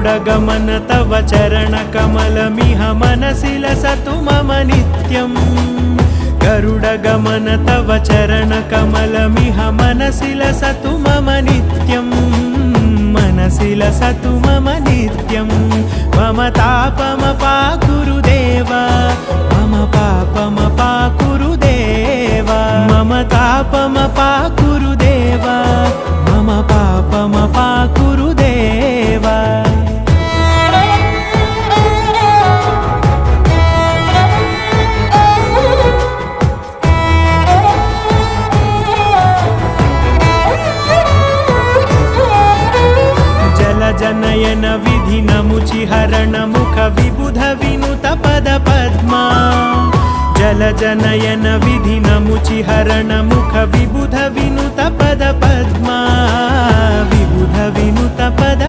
गरुडगमन तव चरणकमलमिह मनसि लसतु मम नित्यम् गरुडगमन तव चरणकमलमिह मनसि लसतु मम नित्यम् मनसि लसतु मम नित्यम् मम तापमपाकुरु देव मम पापमपाकुरु देव मम तापमपाकुरु देव मम पापमपाकुरु देव जनयन विधिनमुचिहरण मुख विबुध विनुत पद पद्मा जल जनयन विधिनमुचिहरण मुख विबुध विनुत पद पद्मा विबुध विनुत